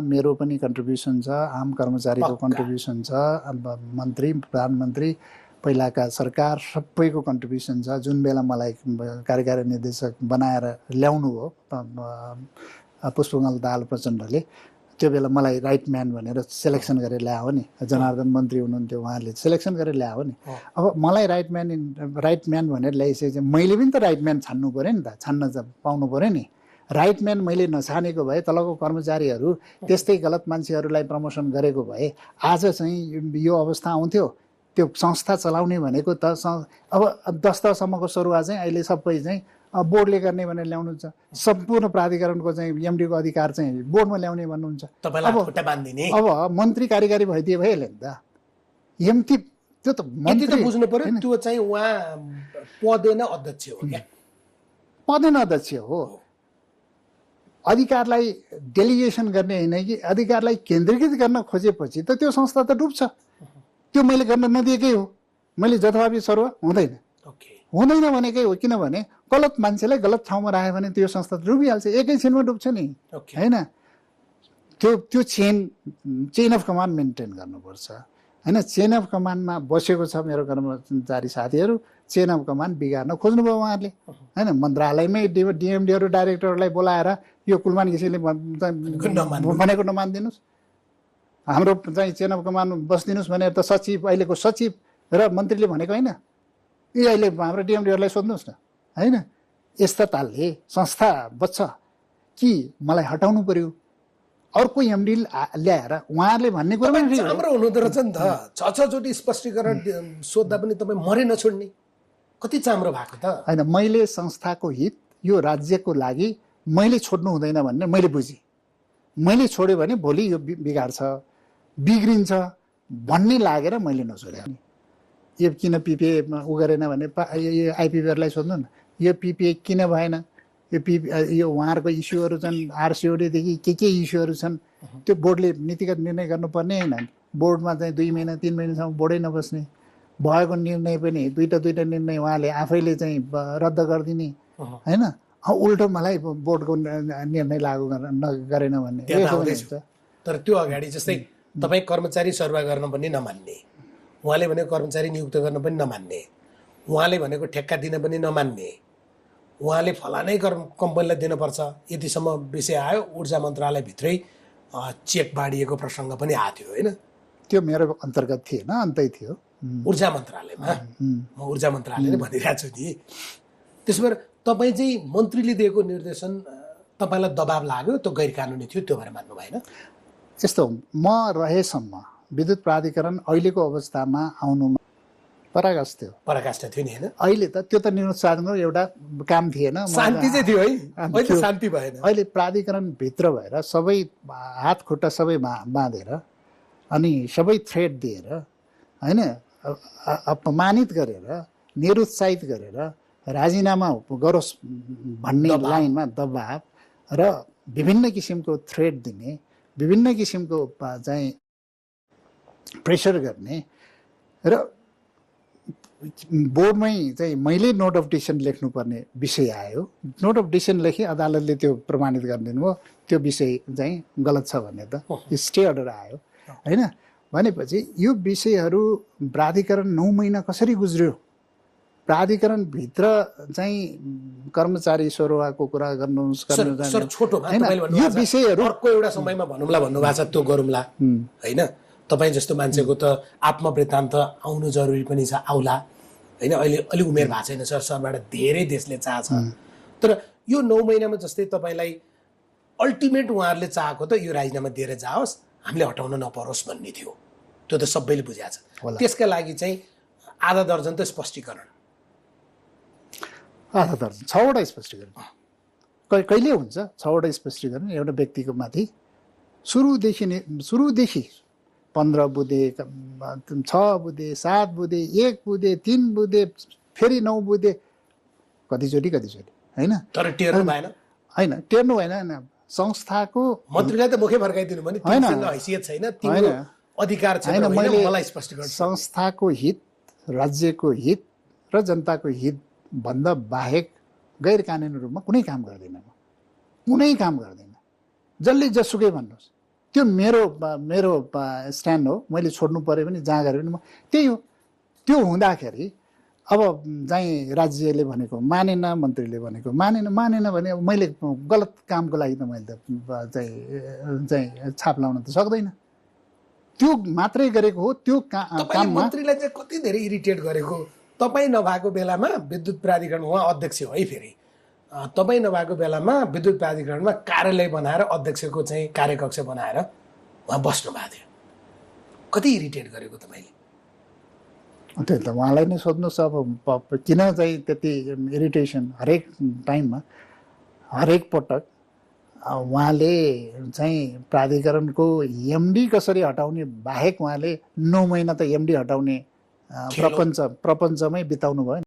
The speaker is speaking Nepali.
मेरो पनि कन्ट्रिब्युसन छ, आम कर्मचारीको कन्ट्रिब्युसन छ, मन्त्री प्रधानमन्त्री पहिलाका सरकार सबैको कन्ट्रिब्युसन छ। जुन बेला मलाई कार्यकारी निर्देशक बनाएर ल्याउनु हो पुष्पकमल दाहाल प्रचण्डले, त्यो बेला मलाई राइट म्यान भनेर सेलेक्सन गरेर ल्यायो नि। जनार्दन मन्त्री हुनुहुन्थ्यो, उहाँहरूले सेलेक्सन गरेर ल्यायो नि। अब मलाई राइट म्यान भनेर ल्याइसकेपछि मैले पनि त राइट म्यान छान्नु पऱ्यो नि त, छान्न पाउनु पऱ्यो नि। राइट म्यान मैले नछानेको भए, तलको कर्मचारीहरू त्यस्तै गलत मान्छेहरूलाई प्रमोसन गरेको भए आज चाहिँ यो अवस्था आउँथ्यो। त्यो संस्था चलाउने भनेको त अब 10 तहसम्मको सरुवा चाहिँ अहिले सबै चाहिँ बोर्डले गर्ने भनेर ल्याउनु छ। सम्पूर्ण प्राधिकरणको चाहिँ एमडीको अधिकार चाहिँ बोर्डमा ल्याउने भन्नुहुन्छ। अब मन्त्री कार्यकारी भइदिए भइहाल्यो नि त। एमटी त्यो त मन्त्री बुझ्नु पर्यो, त्यो चाहिँ उहाँ पदेन अध्यक्ष हो क्या, पदेन अध्यक्ष हो। अधिकारलाई डेलिगेसन गर्ने होइन कि अधिकारलाई केन्द्रीकृत गर्न खोजेपछि त त्यो संस्था त डुब्छ। त्यो मैले गर्न नदिएकै हो, मैले जथाभावी सरुवा हुँदैन भनेकै हो। किनभने गलत मान्छेलाई गलत ठाउँमा राख्यो भने त्यो संस्था डुबिहाल्छ, एकैछिनमा डुब्छ नि, होइन? त्यो चेन अफ कमान्ड मेन्टेन गर्नुपर्छ, होइन? चेन अफ कमान्डमा बसेको छ मेरो कर्मचारी साथीहरू, चेन अफ कमान्ड बिगार्न खोज्नुभयो उहाँहरूले, होइन? मन्त्रालयमै डिएमडीहरू डाइरेक्टरहरूलाई बोलाएर यो कुलमान घिसिङले भनेको नमानिदिनुहोस्, हाम्रो चाहिँ चेन अफ कमान्ड बसिदिनुहोस् भनेर त सचिव, अहिलेको सचिव र मन्त्रीले भनेको होइन। यी अहिले हाम्रो डिएमडीहरूलाई सोध्नुहोस् न, होइन? यस्ता तालले संस्था बच्छ कि मलाई हटाउनु पर्यो, अर्को एमडी ल्याएर उहाँहरूले भन्ने कुरा राम्रो हुनुहुँदो रहेछ नि त। 6-6 स्पष्टीकरण सोद्धा पनि तपाईँ मरे नछोड्ने, कति चाम्रो भएको त। होइन, मैले संस्थाको हित, यो राज्यको लागि मैले छोड्नु हुँदैन भन्ने मैले बुझेँ। मैले छोड्यो भने भोलि यो बिगार्छ, बिग्रिन्छ भन्ने लागेर मैले नछोडेँ। यो किन पिपिए उ गरेन भने यो आइपिपीहरूलाई सोध्नु न, यो पिपिए किन भएन? यो उहाँहरूको इस्युहरू छन्, आरसिओडीदेखि के इस्युहरू छन्, त्यो बोर्डले नीतिगत निर्णय गर्नुपर्ने होइन। बोर्डमा चाहिँ 2 महिना 3 महिनासम्म बोर्डै नबस्ने, भएको निर्णय पनि दुईटा निर्णय उहाँले आफैले चाहिँ रद्द गरिदिने, होइन? उल्टो मलाई बोर्डको निर्णय लागू गरेन भन्ने। तर त्यो अगाडि जस्तै तपाईँ कर्मचारी सरुवा गर्न पनि नमान्ने, उहाँले भनेको कर्मचारी नियुक्त गर्न पनि नमान्ने, उहाँले भनेको ठेक्का दिन पनि नमान्ने, उहाँले फलानै कम्पनीलाई दिनुपर्छ यतिसम्म विषय आयो, ऊर्जा मन्त्रालयभित्रै चेक बाँडिएको प्रसङ्ग पनि आएको थियो, होइन? त्यो मेरो अन्तर्गत थिएन, अन्तै थियो ऊर्जा मन्त्रालयमा। म ऊर्जा मन्त्रालय नै भनिरहेको छु नि। त्यसो भएर तपाईँ चाहिँ मन्त्रीले दिएको निर्देशन तपाईँलाई दबाब लाग्यो, त्यो गैर कानुनी थियो, त्यो भएर मान्नु भएन? यस्तो, म रहेसम्म विद्युत प्राधिकरण अहिलेको अवस्थामा आउनुमा पराकाष्ठ थियो नि, होइन? अहिले त त्यो त निरुत्साहनको एउटा काम थिएन, शान्ति चाहिँ थियो है, अहिले शान्ति भएन। अहिले प्राधिकरणभित्र भएर सबै हात खुट्टा सबै बाँधेर अनि सबै थ्रेट दिएर, होइन, अपमानित गरेर, निरुत्साहित गरेर राजीनामा गरोस् भन्ने लाइनमा दबाब र विभिन्न किसिमको थ्रेट दिने, विभिन्न किसिमको चाहिँ प्रेसर गर्ने र बोर्डमै चाहिँ मैले नोट अफ डिसिसन लेख्नुपर्ने विषय आयो। नोट अफ डिसिसन लेखेँ, अदालतले त्यो प्रमाणित गरिदिनु भयो त्यो विषय चाहिँ गलत छ भन्ने त स्टे अर्डर आयो, होइन? भनेपछि यो विषयहरू प्राधिकरण 9 महिना कसरी गुज्रियो? प्राधिकरणभित्र चाहिँ कर्मचारी सरुवाको कुरा गर्नुहोस्, यो विषयहरू अर्को एउटा समयमा भनौँला भन्नुभएको छ, त्यो गरौँला, होइन? तपाईँ जस्तो मान्छेको त आत्मवृत्तान्त आउनु जरुरी पनि छ, आउला, होइन? अहिले अलिक उमेर भएको छैन सरबाट धेरै देशले चाहन्छ। तर यो 9 महिनामा जस्तै तपाईँलाई अल्टिमेट उहाँहरूले चाहेको त यो राजीनामा दिएर जाओस्, हामीले हटाउन नपरोस् भन्ने थियो, त्यो त सबैले बुझाएको छ। त्यसका लागि चाहिँ आधा दर्जन त स्पष्टीकरण, आधा दर्जन 6वटा स्पष्टीकरण कहिले हुन्छ? 6वटा स्पष्टीकरण एउटा व्यक्तिको माथि सुरुदेखि 15 बुँदे, 6 बुँदे, 7 बुँदे, 1 बुँदे, 3 बुँदे, फेरि 9 बुँदे, कतिचोटि, होइन? तर टेर्नु भएन, होइन? टेर्नु भएन, होइन? संस्थाको मन्त्रीलाई त मुखै फर्काइदिनु भने तिमीसँग हैसियत छैन, तिम्रो अधिकार छैन। मैले संस्थाको हित, राज्यको हित र जनताको हित भन्दा बाहेक गैर कानुनी रूपमा कुनै काम गर्दैन, कुनै काम गर्दैन। जसले जसुकै भन्नुहोस्, त्यो मेरो स्ट्यान्ड हो। मैले छोड्नु पऱ्यो भने जहाँ गरे पनि म त्यही हो। त्यो हुँदाखेरि अब चाहिँ राज्यले भनेको मानेन, मन्त्रीले भनेको मानेन भने अब मैले गलत कामको लागि त मैले त चाहिँ छाप लाउन त सक्दैन। त्यो मात्रै गरेको हो। त्यो काममा मन्त्रीलाई चाहिँ कति धेरै इरिटेट गरेको। तपाईँ नभएको बेलामा विद्युत प्राधिकरण, उहाँ अध्यक्ष हो है, फेरि तपाईँ नभएको बेलामा विद्युत प्राधिकरणमा कार्यालय बनाएर अध्यक्षको चाहिँ कार्यकक्ष बनाएर उहाँ बस्नु भएको थियो। कति इरिटेट गरेको तपाईँले? त्यही त उहाँलाई नै सोध्नुहोस्। अब किन चाहिँ त्यति इरिटेसन हरेक टाइममा, हरेक पटक उहाँले चाहिँ प्राधिकरणको एमडी कसरी हटाउने बाहेक उहाँले 9 महिना त एमडी हटाउने प्रपञ्चमै बिताउनु भयो।